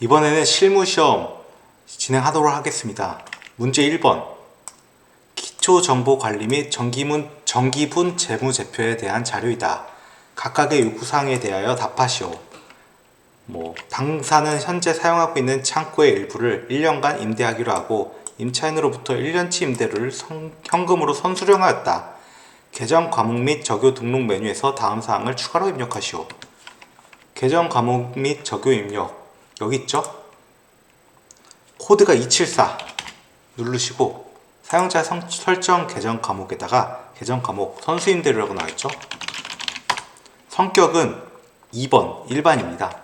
이번에는 실무시험 진행하도록 하겠습니다. 문제 1번 기초정보관리 및 정기분 재무제표에 대한 자료이다. 각각의 요구사항에 대하여 답하시오. 당사는 현재 사용하고 있는 창고의 일부를 1년간 임대하기로 하고 임차인으로부터 1년치 임대료를 현금으로 선수령하였다. 개정 과목 및 적요 등록 메뉴에서 다음 사항을 추가로 입력하시오. 개정 과목 및 적요 입력 여기 있죠? 코드가 274 누르시고 사용자 설정 개정 과목에다가 개정 과목 선수임대료라고 나와있죠? 성격은 2번 일반입니다.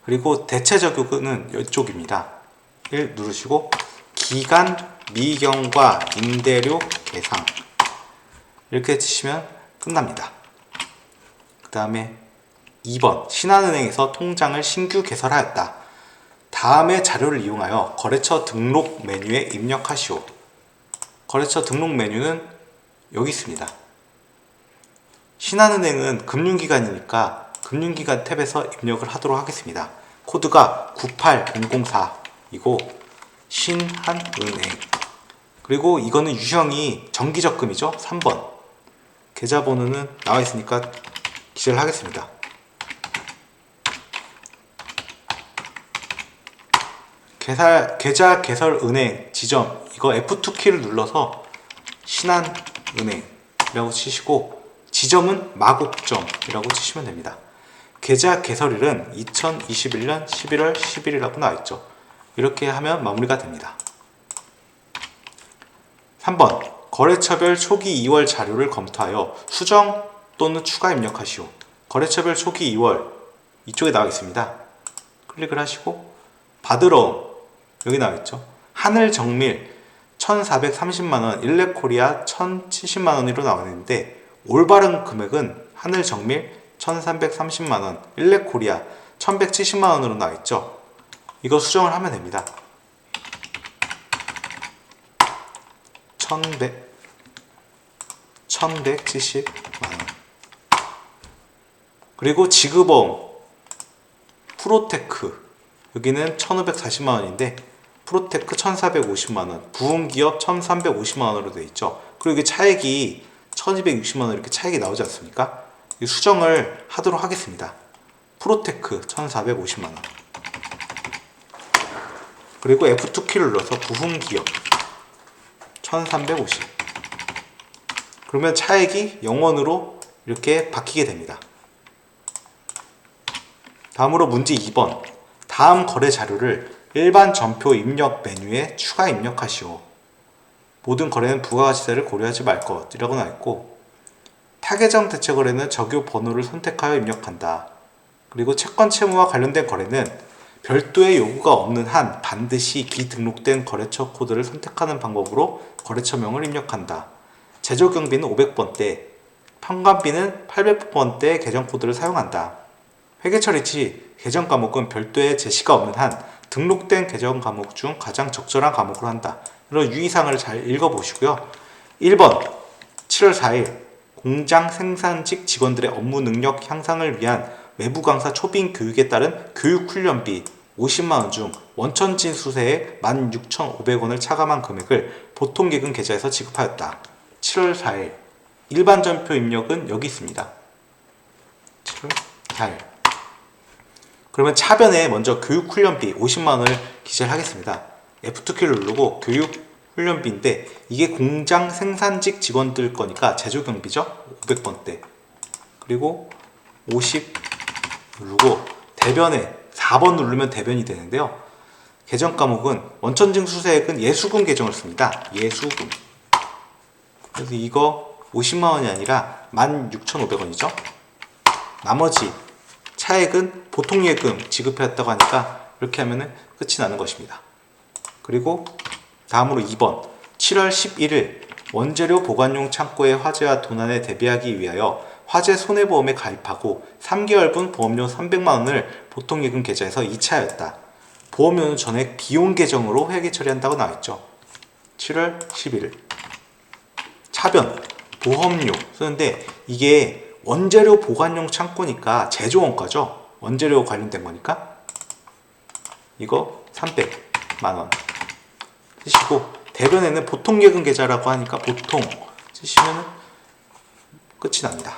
그리고 대체 적요는 이쪽입니다. 1 누르시고 기간 미경과 임대료 계상 이렇게 치시면 끝납니다. 그 다음에 2번 신한은행에서 통장을 신규 개설하였다. 다음의 자료를 이용하여 거래처 등록 메뉴에 입력하시오. 거래처 등록 메뉴는 여기 있습니다. 신한은행은 금융기관이니까 금융기관 탭에서 입력을 하도록 하겠습니다. 코드가 98004이고 신한은행 그리고 이거는 유형이 정기적금이죠. 3번 계좌번호는 나와 있으니까 기재를 하겠습니다. 계좌 개설 은행 지점 이거 F2키를 눌러서 신한은행이라고 치시고 지점은 마곡점이라고 치시면 됩니다. 계좌 개설일은 2021년 11월 10일이라고 나와있죠. 이렇게 하면 마무리가 됩니다. 3번 거래처별 초기 2월 자료를 검토하여 수정 또는 추가 입력하시오. 거래처별 초기 2월 이쪽에 나와 있습니다. 클릭을 하시고 받으러 여기 나와있죠. 하늘정밀 1430만원, 일렉코리아 1070만원으로 나와있는데 올바른 금액은 하늘정밀 1330만원, 일렉코리아 1170만원으로 나와있죠. 이거 수정을 하면 됩니다. 1170만원. 그리고 지급원 프로테크 여기는 1540만원인데 프로테크 1450만원, 부흥기업 1350만원으로 되어 있죠. 그리고 여기 차액이 1260만원 이렇게 차액이 나오지 않습니까? 수정을 하도록 하겠습니다. 프로테크 1450만원 그리고 F2키를 눌러서 부흥기업 1350 그러면 차액이 0원으로 이렇게 바뀌게 됩니다. 다음으로 문제 2번 다음 거래 자료를 일반 전표 입력 메뉴에 추가 입력하시오. 모든 거래는 부가가치세를 고려하지 말 것이라고 나와있고 타계정 대체 거래는 적요 번호를 선택하여 입력한다. 그리고 채권 채무와 관련된 거래는 별도의 요구가 없는 한 반드시 기등록된 거래처 코드를 선택하는 방법으로 거래처명을 입력한다. 제조경비는 500번대, 평관비는 800번대 계정 코드를 사용한다. 회계처리 시 계정 과목은 별도의 제시가 없는 한 등록된 계정 과목 중 가장 적절한 과목으로 한다. 이런 유의사항을 잘 읽어보시고요. 1번 7월 4일 공장 생산직 직원들의 업무 능력 향상을 위한 외부 강사 초빙 교육에 따른 교육훈련비 50만원 중 원천 진수세에 16,500원을 차감한 금액을 보통예금 계좌에서 지급하였다. 7월 4일 일반 전표 입력은 여기 있습니다. 7월 4일 그러면 차변에 먼저 교육훈련비 50만원을 기재를 하겠습니다. F2키를 누르고 교육훈련비인데 이게 공장 생산직 직원들 거니까 제조경비죠. 500번대 그리고 50 누르고 대변에 4번 누르면 대변이 되는데요. 계정 과목은 원천징수세액은 예수금 계정을 씁니다. 예수금 그래서 이거 50만원이 아니라 16,500원이죠. 나머지 차액은 보통예금 지급했다고 하니까 이렇게 하면 끝이 나는 것입니다. 그리고 다음으로 2번 7월 11일 원재료 보관용 창고의 화재와 도난에 대비하기 위하여 화재 손해보험에 가입하고 3개월분 보험료 300만원을 보통예금 계좌에서 이체하였다. 보험료는 전액 비용 계정으로 회계 처리한다고 나와있죠. 7월 11일 차변 보험료 쓰는데 이게 원재료 보관용 창고니까 제조원가죠. 원재료 관련된 거니까 이거 300만 원 쓰시고, 대변에는 보통 예금 계좌라고 하니까 보통 쓰시면 끝이 납니다.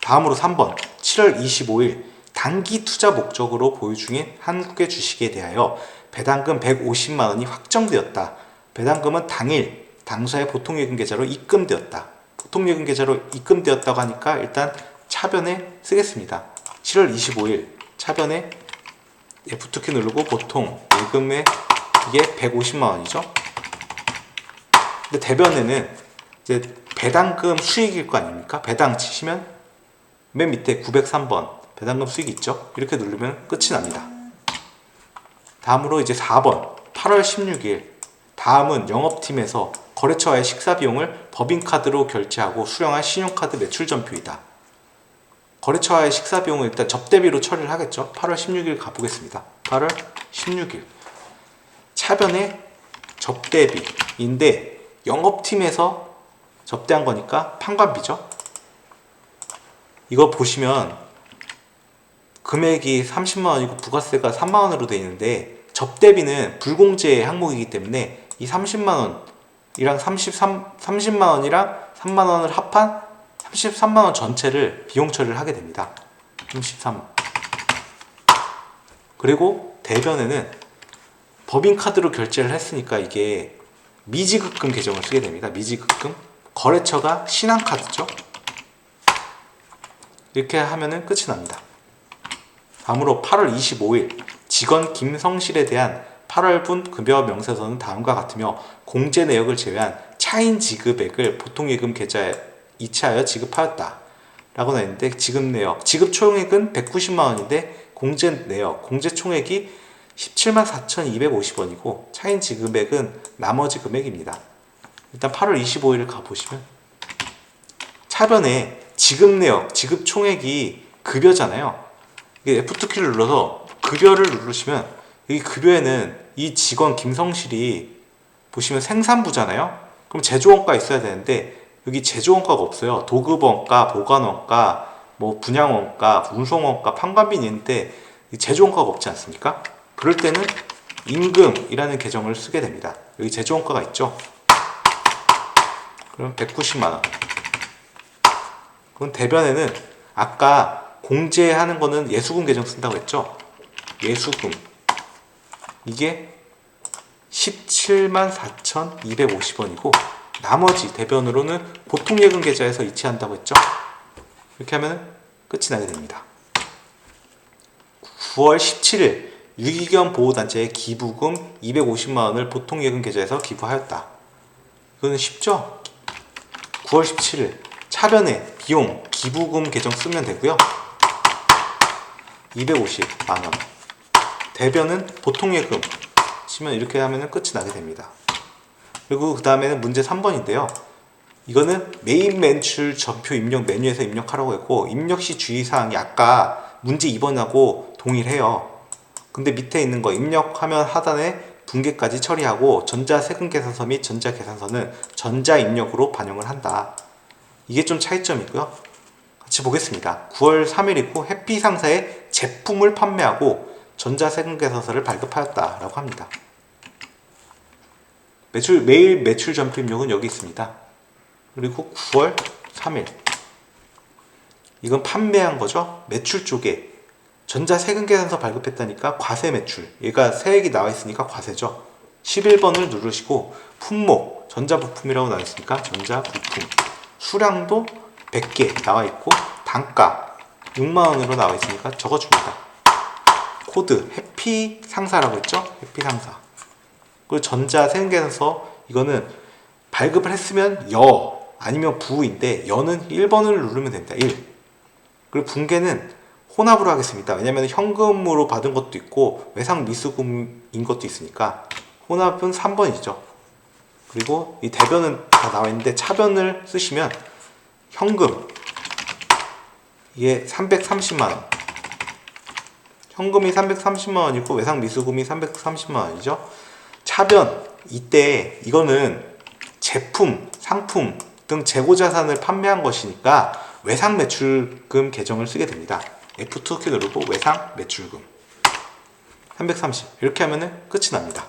다음으로 3번 7월 25일 단기 투자 목적으로 보유 중인 한국의 주식에 대하여 배당금 150만 원이 확정되었다. 배당금은 당일 당사의 보통예금 계좌로 입금되었다. 보통예금 계좌로 입금되었다고 하니까 일단 차변에 쓰겠습니다. 7월 25일 차변에 F2키 누르고 보통 예금에 이게 150만 원이죠. 근데 대변에는 이제 배당금 수익일 거 아닙니까? 배당 치시면 맨 밑에 903번 배당금 수익 있죠? 이렇게 누르면 끝이 납니다. 다음으로 이제 4번 8월 16일 다음은 영업팀에서 거래처와의 식사비용을 법인카드로 결제하고 수령한 신용카드 매출 전표이다. 거래처와의 식사비용을 일단 접대비로 처리를 하겠죠. 8월 16일 가보겠습니다. 8월 16일 차변에 접대비인데 영업팀에서 접대한 거니까 판관비죠. 이거 보시면 금액이 30만원이고 부가세가 3만원으로 되어 있는데 접대비는 불공제 항목이기 때문에 이 30만원이랑 30만원이랑 3만원을 합한 33만원 전체를 비용 처리를 하게 됩니다. 33. 그리고 대변에는 법인카드로 결제를 했으니까 이게 미지급금 계정을 쓰게 됩니다. 미지급금. 거래처가 신한카드죠. 이렇게 하면은 끝이 납니다. 다음으로 8월 25일 직원 김성실에 대한 8월분 급여 명세서는 다음과 같으며 공제 내역을 제외한 차인 지급액을 보통예금 계좌에 이체하여 지급하였다 라고 나있는데, 지급 내역, 지급 총액은 190만원인데 공제 내역, 공제 총액이 17만 4,250원이고 차인 지급액은 나머지 금액입니다. 일단 8월 25일을 가보시면 차변에 지급 내역, 지급 총액이 급여잖아요. 이게 F2키를 눌러서 급여를 누르시면 여기 급여에는 이 직원 김성실이 보시면 생산부잖아요. 그럼 제조원가 있어야 되는데 여기 제조원가가 없어요. 도급원가, 보관원가, 뭐 분양원가, 운송원가, 판관비는 있는데 제조원가가 없지 않습니까? 그럴 때는 임금이라는 계정을 쓰게 됩니다. 여기 제조원가가 있죠. 그럼 190만원. 그럼 대변에는 아까 공제하는 거는 예수금 계정 쓴다고 했죠. 예수금 이게 17만 4,250원이고 나머지 대변으로는 보통예금 계좌에서 이체한다고 했죠. 이렇게 하면 끝이 나게 됩니다. 9월 17일 유기견 보호단체에 기부금 250만원을 보통예금 계좌에서 기부하였다. 이거는 쉽죠? 9월 17일 차변에 비용 기부금 계정 쓰면 되고요. 250만원. 대변은 보통예금 치면 이렇게 하면 끝이 나게 됩니다. 그리고 그 다음에는 문제 3번인데요. 이거는 메인 매출 전표 입력 메뉴에서 입력하라고 했고, 입력 시 주의사항이 아까 문제 2번하고 동일해요. 근데 밑에 있는 거 입력하면 하단에 분계까지 처리하고 전자세금계산서 및 전자계산서는 전자입력으로 반영을 한다. 이게 좀 차이점이고요. 같이 보겠습니다. 9월 3일이고 해피상사에 제품을 판매하고 전자세금계산서를 발급하였다라고 합니다. 매일 매출 전표 입력은 여기 있습니다. 그리고 9월 3일 이건 판매한 거죠. 매출 쪽에 전자세금계산서 발급했다니까 과세 매출, 얘가 세액이 나와 있으니까 과세죠. 11번을 누르시고 품목 전자부품이라고 나와 있으니까 전자부품, 수량도 100개 나와 있고 단가 6만원으로 나와 있으니까 적어줍니다. 코드 해피상사라고 했죠. 해피상사. 그리고 전자세금계산서 이거는 발급을 했으면 여 아니면 부인데 여는 1번을 누르면 됩니다. 1. 그리고 분계는 혼합으로 하겠습니다. 왜냐면 현금으로 받은 것도 있고 외상 미수금인 것도 있으니까 혼합은 3번이죠. 그리고 이 대변은 다 나와 있는데 차변을 쓰시면 현금 이게 330만원, 현금이 330만원이고 외상 미수금이 330만원이죠. 차변 이때 이거는 제품, 상품 등 재고자산을 판매한 것이니까 외상 매출금 계정을 쓰게 됩니다. F2키 누르고 외상 매출금. 330 이렇게 하면은 끝이 납니다.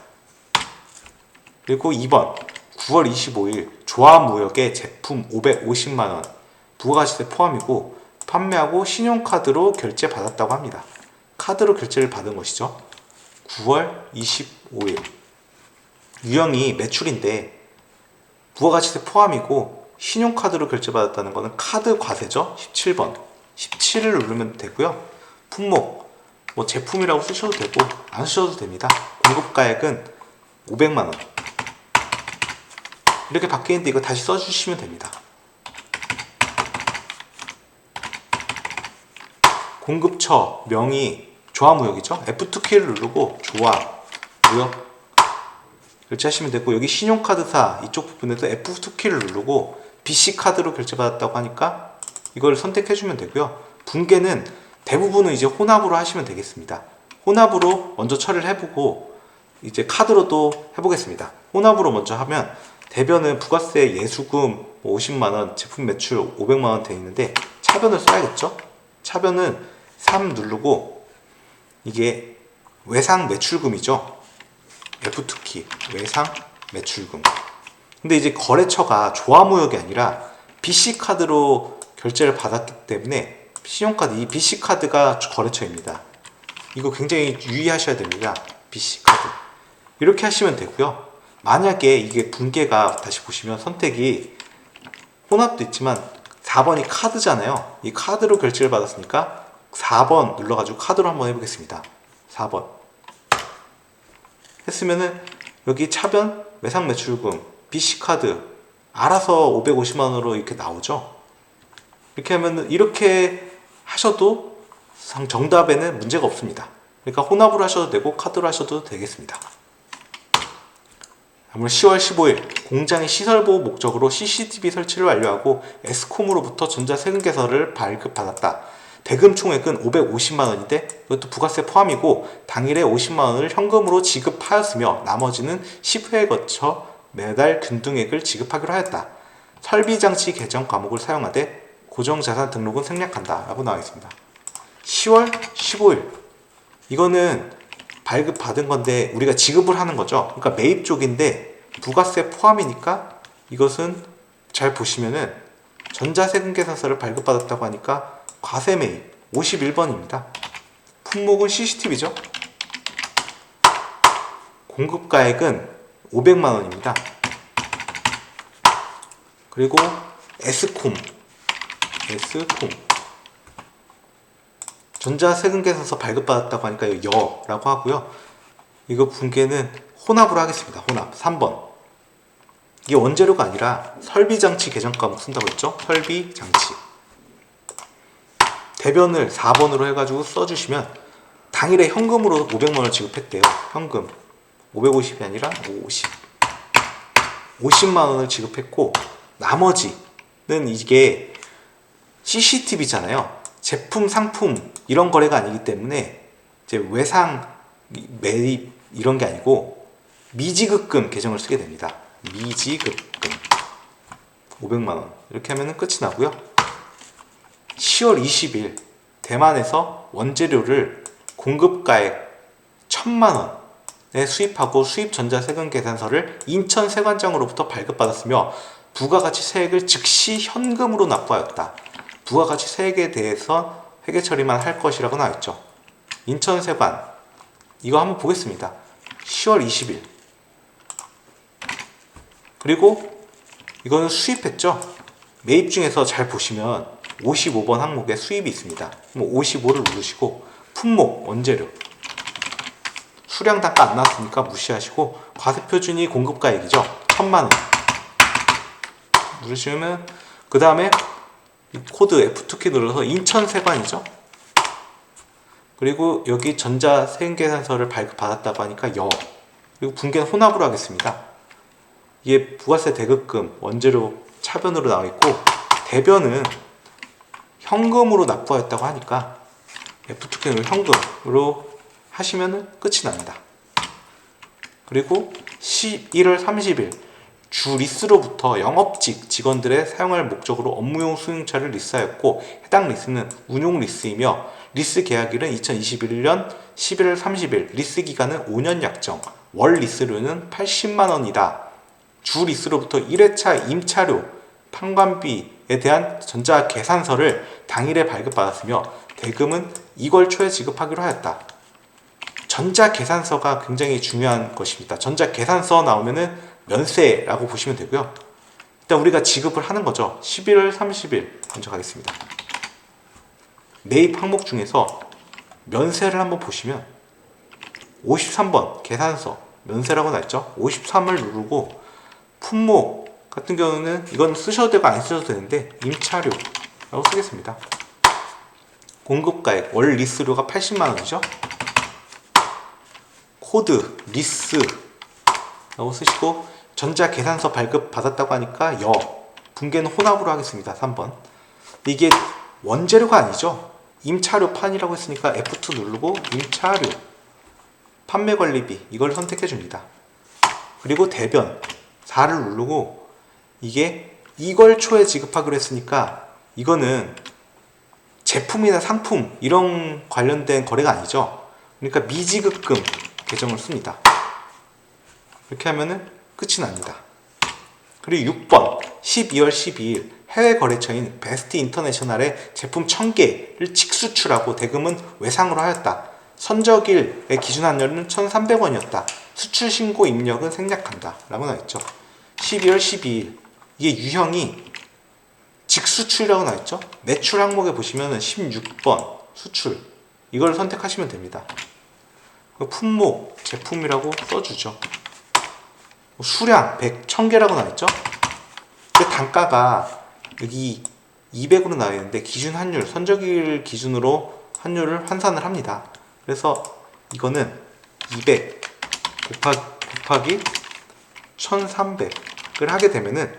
그리고 2번 9월 25일 조합무역의 제품 550만원 부가가치세 포함이고 판매하고 신용카드로 결제 받았다고 합니다. 카드로 결제를 받은 것이죠. 9월 25일 유형이 매출인데 부가가치세 포함이고 신용카드로 결제받았다는 것은 카드 과세죠. 17번 17을 누르면 되고요. 품목 뭐 제품이라고 쓰셔도 되고 안 쓰셔도 됩니다. 공급가액은 500만원 이렇게 바뀌는데 이거 다시 써주시면 됩니다. 공급처 명의 조합무역이죠. F2키를 누르고 조합무역 결제하시면 되고, 여기 신용카드사 이쪽 부분에서 F2키를 누르고 BC카드로 결제받았다고 하니까 이걸 선택해주면 되고요. 분계는 대부분은 이제 혼합으로 하시면 되겠습니다. 혼합으로 먼저 처리를 해보고 이제 카드로도 해보겠습니다. 혼합으로 먼저 하면 대변은 부가세 예수금 50만원 제품 매출 500만원 되어 있는데 차변을 써야겠죠. 차변은 3 누르고 이게 외상 매출금이죠. F2키 외상 매출금. 근데 이제 거래처가 조합무역이 아니라 BC카드로 결제를 받았기 때문에 신용카드, 이 BC카드가 거래처입니다. 이거 굉장히 유의하셔야 됩니다. BC카드 이렇게 하시면 되고요. 만약에 이게 분계가 다시 보시면 선택이 혼합도 있지만 4번이 카드잖아요. 이 카드로 결제를 받았으니까 4번 눌러가지고 카드로 한번 해보겠습니다. 4번 했으면은 여기 차변 외상 매출금 BC카드 알아서 550만원으로 이렇게 나오죠. 이렇게 하면 이렇게 하셔도 정답에는 문제가 없습니다. 그러니까 혼합으로 하셔도 되고 카드로 하셔도 되겠습니다. 다음으로 10월 15일 공장의 시설보호 목적으로 CCTV 설치를 완료하고 에스콤으로부터 전자세금 개설을 발급받았다. 대금 총액은 550만원인데 이것도 부가세 포함이고 당일에 50만원을 현금으로 지급하였으며 나머지는 10회에 거쳐 매달 균등액을 지급하기로 하였다. 설비장치 개정 과목을 사용하되 고정자산 등록은 생략한다 라고 나와 있습니다. 10월 15일 이거는 발급받은 건데 우리가 지급을 하는 거죠. 그러니까 매입 쪽인데 부가세 포함이니까 이것은 잘 보시면은 전자세금 계산서를 발급받았다고 하니까 과세 매입 51번입니다. 품목은 CCTV죠. 공급가액은 500만원입니다. 그리고 에스콤 전자세금 계산서 발급받았다고 하니까 여라고 하고요. 이거 분계는 혼합으로 하겠습니다. 혼합 3번. 이게 원재료가 아니라 설비장치 개정 과목 쓴다고 했죠. 설비장치 대변을 4번으로 해가지고 써주시면 당일에 현금으로 500만원 지급했대요. 현금 550이 아니라 50만원을 지급했고 나머지는 이게 CCTV잖아요. 제품, 상품 이런 거래가 아니기 때문에 이제 외상, 매입 이런 게 아니고 미지급금 계정을 쓰게 됩니다. 미지급금 500만원 이렇게 하면 끝이 나고요. 10월 20일 대만에서 원재료를 공급가액 1000만원에 수입하고 수입 전자세금 계산서를 인천세관장으로부터 발급받았으며 부가가치 세액을 즉시 현금으로 납부하였다. 부가가치 세액에 대해서 회계 처리만 할 것이라고 나와있죠. 인천세관 이거 한번 보겠습니다. 10월 20일 그리고 이거는 수입했죠. 매입 중에서 잘 보시면 55번 항목에 수입이 있습니다. 55를 누르시고 품목 원재료 수량 단가 안 나왔으니까 무시하시고 과세표준이 공급가액이죠. 1000만원 누르시면 그 다음에 코드 F2키 눌러서 인천세관이죠. 그리고 여기 전자세금계산서를 발급받았다고 하니까 그리고 분계는 혼합으로 하겠습니다. 이게 부가세 대급금 원재료 차변으로 나와 있고 대변은 현금으로 납부하였다고 하니까 F2키를 현금으로 하시면 끝이 납니다. 그리고 11월 30일 주 리스로부터 영업직 직원들의 사용할 목적으로 업무용 승용차를 리스하였고 해당 리스는 운용 리스이며 리스 계약일은 2021년 11월 30일, 리스 기간은 5년 약정, 월 리스료는 80만원이다. 주 리스로부터 1회차 임차료, 판관비에 대한 전자계산서를 당일에 발급받았으며 대금은 2월 초에 지급하기로 하였다. 전자계산서가 굉장히 중요한 것입니다. 전자계산서 나오면은 면세라고 보시면 되고요. 일단 우리가 지급을 하는 거죠. 11월 30일 먼저 가겠습니다. 매입 항목 중에서 면세를 한번 보시면 53번 계산서 면세라고 나있죠. 53을 누르고 품목 같은 경우는 이건 쓰셔도 되고 안 쓰셔도 되는데 임차료라고 쓰겠습니다. 공급가액 월 리스료가 80만원이죠. 코드 리스라고 쓰시고 전자계산서 발급 받았다고 하니까 분계는 혼합으로 하겠습니다. 3번. 이게 원재료가 아니죠. 임차료판이라고 했으니까 F2 누르고 임차료 판매관리비 이걸 선택해 줍니다. 그리고 대변 4를 누르고 이게 2월 초에 지급하기로 했으니까 이거는 제품이나 상품 이런 관련된 거래가 아니죠. 그러니까 미지급금 계정을 씁니다. 이렇게 하면은 끝이 납니다. 그리고 6번 12월 12일 해외 거래처인 베스트 인터내셔널에 제품 1000개를 직수출하고 대금은 외상으로 하였다. 선적일의 기준 환율은 1,300원이었다. 수출 신고 입력은 생략한다. 라고 나와있죠. 12월 12일 이게 유형이 직수출이라고 나와있죠. 매출 항목에 보시면 16번 수출 이걸 선택하시면 됩니다. 품목 제품이라고 써주죠. 수량 1000개라고 나와있죠. 근데 단가가 여기 200으로 나와 있는데 기준 환율 선적일 기준으로 환율을 환산을 합니다. 그래서 이거는 200 곱하기 1300을 하게 되면은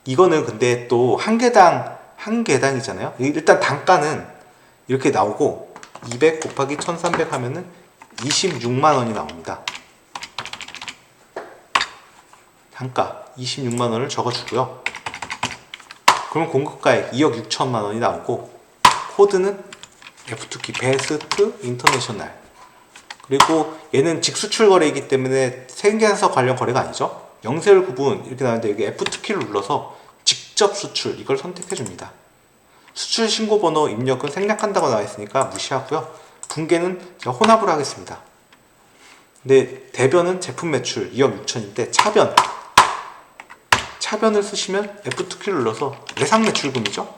이거는 근데 또 한 개당이잖아요. 일단 단가는 이렇게 나오고 200 곱하기 1300 하면은 26만원이 나옵니다. 단가 26만원을 적어주고요. 그럼 공급가액 2억 6천만원이 나오고 코드는 F2키 베스트 인터내셔널 그리고 얘는 직수출 거래이기 때문에 생계산서 관련 거래가 아니죠. 영세율 구분 이렇게 나오는데 여기 F2키를 눌러서 직접 수출 이걸 선택해 줍니다. 수출 신고 번호 입력은 생략한다고 나와 있으니까 무시하고요. 분계는 제가 혼합으로 하겠습니다. 근데 대변은 제품 매출 2억 6천인데 차변을 쓰시면 F2키를 눌러서 외상 매출금이죠.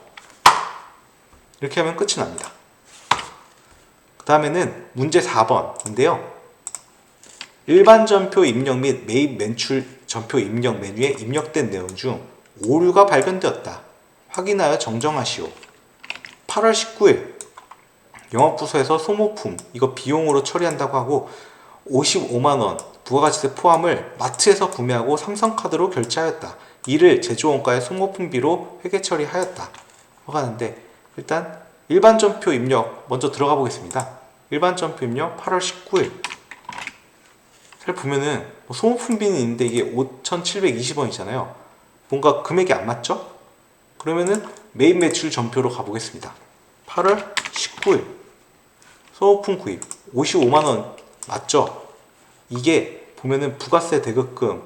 이렇게 하면 끝이 납니다. 그 다음에는 문제 4번인데요. 일반 전표 입력 및 매입 매출 전표 입력 메뉴에 입력된 내용 중 오류가 발견되었다. 확인하여 정정하시오. 8월 19일 영업부서에서 소모품 이거 비용으로 처리한다고 하고 55만원 부가가치세 포함을 마트에서 구매하고 삼성카드로 결제하였다. 이를 제조원가의 소모품비로 회계 처리하였다. 하는데 일단 일반 전표 입력 먼저 들어가 보겠습니다. 일반 전표 입력 8월 19일 잘 보면은 소모품비는 있는데 이게 5,720원이잖아요. 뭔가 금액이 안 맞죠? 그러면은 매입 매출 전표로 가보겠습니다. 8월 19일 소모품 구입 55만원 맞죠? 이게 보면은 부가세 대급금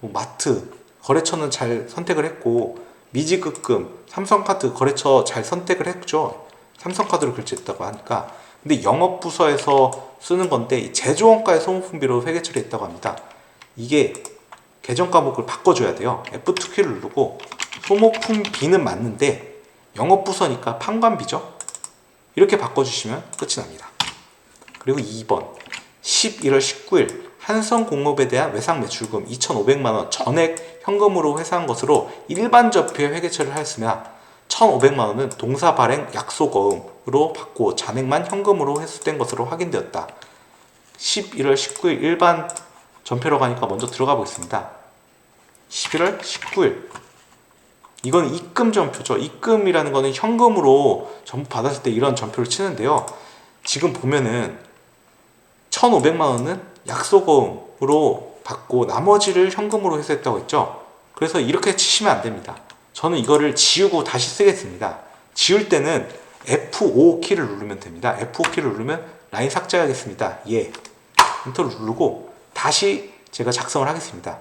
마트 거래처는 잘 선택을 했고 미지급금 삼성카드 거래처 잘 선택을 했죠. 삼성카드로 결제했다고 하니까. 근데 영업부서에서 쓰는 건데 제조원가의 소모품비로 회계 처리했다고 합니다. 이게 계정 과목을 바꿔줘야 돼요. F2키를 누르고 소모품비는 맞는데 영업부서니까 판관비죠. 이렇게 바꿔주시면 끝이 납니다. 그리고 2번 11월 19일 한성공업에 대한 외상 매출금 2,500만원 전액 현금으로 회사한 것으로 일반 전표에 회계 처리를 하였으며 1,500만원은 동사 발행 약속어음으로 받고 잔액만 현금으로 회수된 것으로 확인되었다. 11월 19일 일반 전표로 가니까 먼저 들어가 보겠습니다. 11월 19일 이건 입금 전표죠. 입금이라는 거는 현금으로 전부 받았을 때 이런 전표를 치는데요. 지금 보면은 1,500만원은 약속어음으로 받고 나머지를 현금으로 회수했다고 했죠. 그래서 이렇게 치시면 안 됩니다. 저는 이거를 지우고 다시 쓰겠습니다. 지울 때는 F5 키를 누르면 됩니다. F5 키를 누르면 라인 삭제하겠습니다. 예. 엔터를 누르고 다시 제가 작성을 하겠습니다.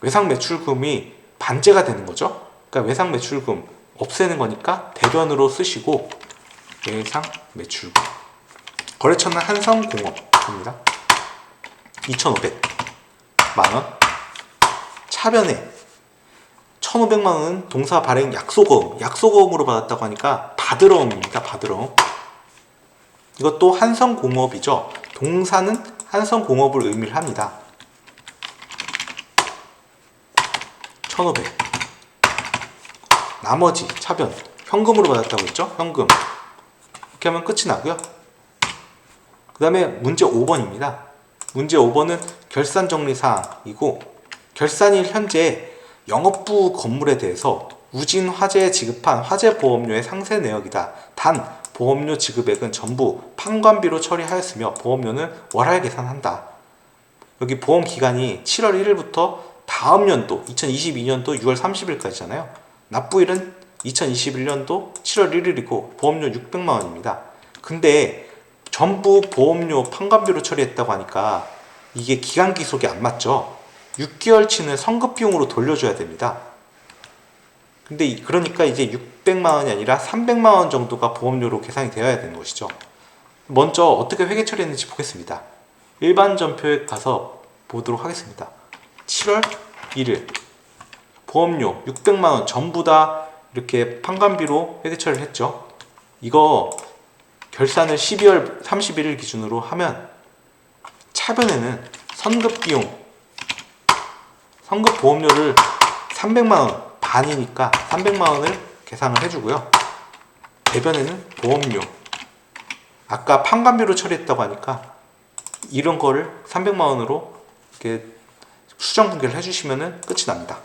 외상 매출금이 반제가 되는 거죠. 그러니까 외상 매출금 없애는 거니까 대변으로 쓰시고 외상 매출금 거래처는 한성공업입니다. 2,500만원 차변에 1,500만원은 동사 발행 약소거음으로 받았다고 하니까 받으러움입니다. 받으러움. 이것도 한성공업이죠. 동사는 한성공업을 의미를 합니다. 1,500 나머지 차변 현금으로 받았다고 했죠. 현금 이렇게 하면 끝이 나고요. 그 다음에 문제 5번입니다. 문제 5번은 결산정리사항이고 결산일 현재 영업부 건물에 대해서 우진화재에 지급한 화재보험료의 상세 내역이다. 단 보험료 지급액은 전부 판관비로 처리하였으며 보험료는 월할 계산한다. 여기 보험 기간이 7월 1일부터 다음 연도 2022년도 6월 30일까지잖아요. 납부일은 2021년도 7월 1일이고 보험료 600만원입니다. 근데 전부 보험료 판관비로 처리했다고 하니까 이게 기간 기속이 안 맞죠. 6개월치는 성급 비용으로 돌려줘야 됩니다. 근데 그러니까 이제 600만원이 아니라 300만원 정도가 보험료로 계산이 되어야 되는 것이죠. 먼저 어떻게 회계 처리했는지 보겠습니다. 일반 전표에 가서 보도록 하겠습니다. 7월 1일 보험료 600만원 전부 다 이렇게 판관비로 회계 처리를 했죠. 이거 결산을 12월 31일 기준으로 하면 차변에는 선급 보험료를 300만원 반이니까 300만원을 계산을 해주고요. 대변에는 보험료 아까 판관비로 처리했다고 하니까 이런 거를 300만원으로 이렇게 수정 분계를 해주시면 끝이 납니다.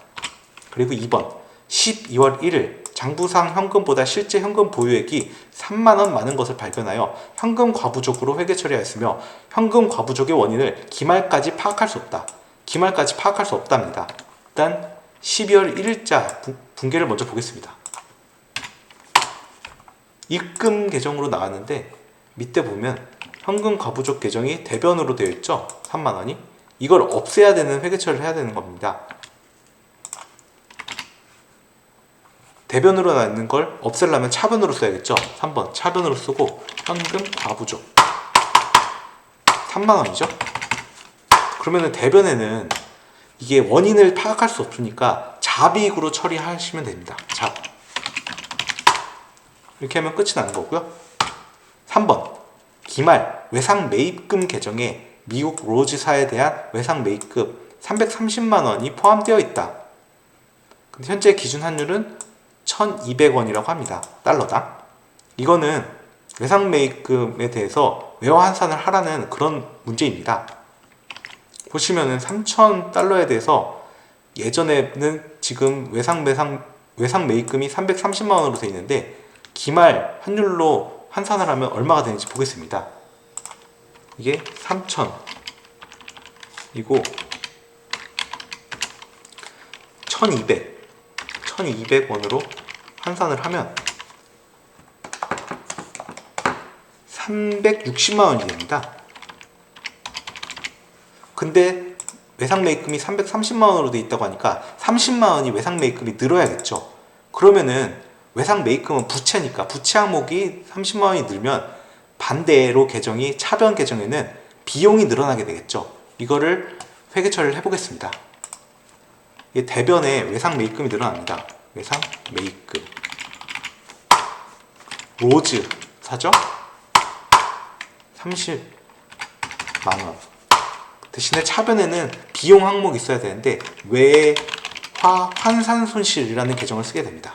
그리고 2번 12월 1일 장부상 현금보다 실제 현금 보유액이 3만원 많은 것을 발견하여 현금 과부족으로 회계 처리하였으며 현금 과부족의 원인을 기말까지 파악할 수 없다. 기말까지 파악할 수 없답니다. 일단 12월 1일자 분계를 먼저 보겠습니다. 입금 계정으로 나왔는데 밑에 보면 현금 과부족 계정이 대변으로 되어 있죠. 3만원이. 이걸 없애야 되는 회계 처리를 해야 되는 겁니다. 대변으로 나 있는 걸 없애려면 차변으로 써야겠죠. 3번 차변으로 쓰고 현금 과부족 3만원이죠. 그러면은 대변에는 이게 원인을 파악할 수 없으니까 잡이익으로 처리하시면 됩니다. 잡 이렇게 하면 끝이 나는 거고요. 3번 기말 외상 매입금 계정에 미국 로지사에 대한 외상 매입금 330만원이 포함되어 있다. 근데 현재 기준 환율은 1,200원이라고 합니다. 달러당. 이거는 외상 매입금에 대해서 외화 환산을 하라는 그런 문제입니다. 보시면은 3,000달러에 대해서 예전에는 지금 외상 매입금이 330만원으로 되어 있는데 기말 환율로 환산을 하면 얼마가 되는지 보겠습니다. 이게 3,000이고 1,200원으로 환산을 하면 360만원이 됩니다. 근데 외상 매입금이 330만원으로 되어 있다고 하니까 30만원이 외상 매입금이 늘어야겠죠. 그러면은 외상 매입금은 부채니까 부채 항목이 30만원이 늘면 반대로 계정이 차변 계정에는 비용이 늘어나게 되겠죠. 이거를 회계 처리를 해보겠습니다. 대변에 외상 매입금이 늘어납니다. 외상 매입금 로즈 사죠? 30만원 대신에 차변에는 비용 항목이 있어야 되는데 외화 환산 손실이라는 계정을 쓰게 됩니다.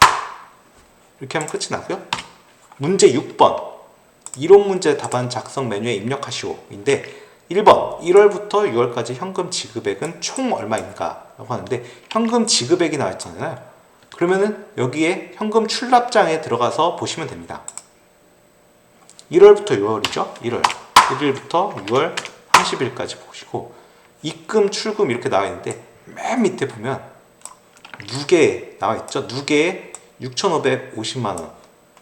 이렇게 하면 끝이 나고요. 문제 6번 이론 문제 답안 작성 메뉴에 입력하시오 인데 1번 1월부터 6월까지 현금 지급액은 총 얼마인가 라고 하는데 현금 지급액이 나와 있잖아요. 그러면은 여기에 현금 출납장에 들어가서 보시면 됩니다. 1월부터 6월이죠. 1월 1일부터 6월 30일까지 보시고 입금, 출금 이렇게 나와 있는데 맨 밑에 보면 누계 나와 있죠. 누계에 6,550만원,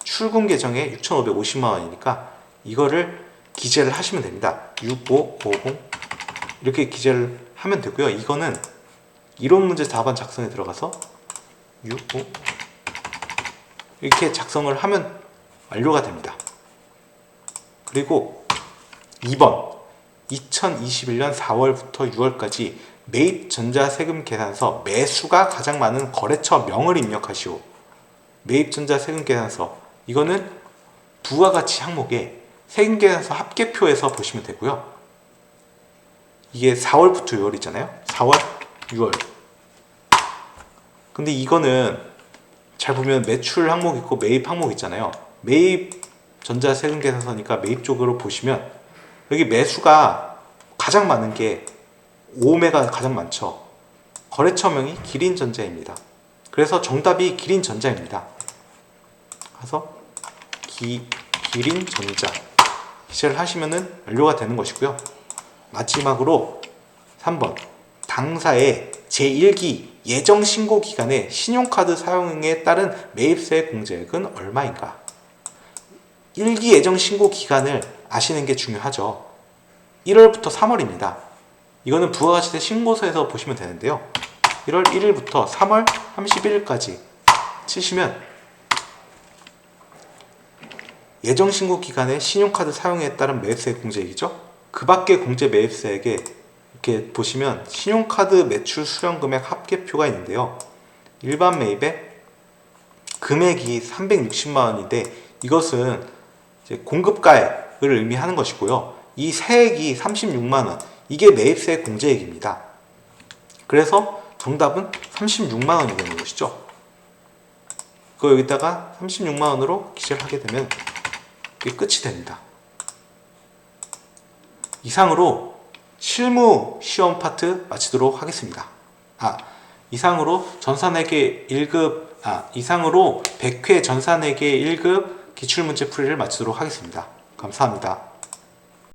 출금 계정에 6,550만원이니까 이거를 기재를 하시면 됩니다. 6550 이렇게 기재를 하면 되고요. 이거는 이론 문제 답안 작성에 들어가서 65 이렇게 작성을 하면 완료가 됩니다. 그리고 2번 2021년 4월부터 6월까지 매입 전자세금 계산서 매수가 가장 많은 거래처 명을 입력하시오. 매입 전자세금 계산서 이거는 부가 가치 항목에 세금계산서 합계표에서 보시면 되고요. 이게 4월부터 6월이잖아요. 4월, 6월. 근데 이거는 잘 보면 매출 항목 있고 매입 항목 있잖아요. 매입 전자세금 계산서니까 매입 쪽으로 보시면 여기 매수가 가장 많은 게 오매가 가장 많죠. 거래처명이 기린전자입니다. 그래서 정답이 기린전자입니다. 그래서 기린전자 기재를 하시면은 완료가 되는 것이고요. 마지막으로 3번 당사의 제1기 예정신고 기간에 신용카드 사용에 따른 매입세 공제액은 얼마인가? 1기 예정신고 기간을 아시는 게 중요하죠. 1월부터 3월입니다. 이거는 부가가치세 신고서에서 보시면 되는데요. 1월 1일부터 3월 31일까지 치시면 예정신고 기간에 신용카드 사용에 따른 매입세 공제액이죠. 그 밖에 공제 매입세액에 이렇게 보시면 신용카드 매출 수령금액 합계표가 있는데요. 일반 매입에 금액이 360만원인데 이것은 이제 공급가액을 의미하는 것이고요. 이 세액이 36만원, 이게 매입세 공제액입니다. 그래서 정답은 36만원이 되는 것이죠. 그거 여기다가 36만원으로 기재를 하게 되면 이게 끝이 됩니다. 이상으로 실무 시험 파트 마치도록 하겠습니다. 이상으로 전산회계 1급, 이상으로 100회 전산회계 1급 기출문제 풀이를 마치도록 하겠습니다. 감사합니다.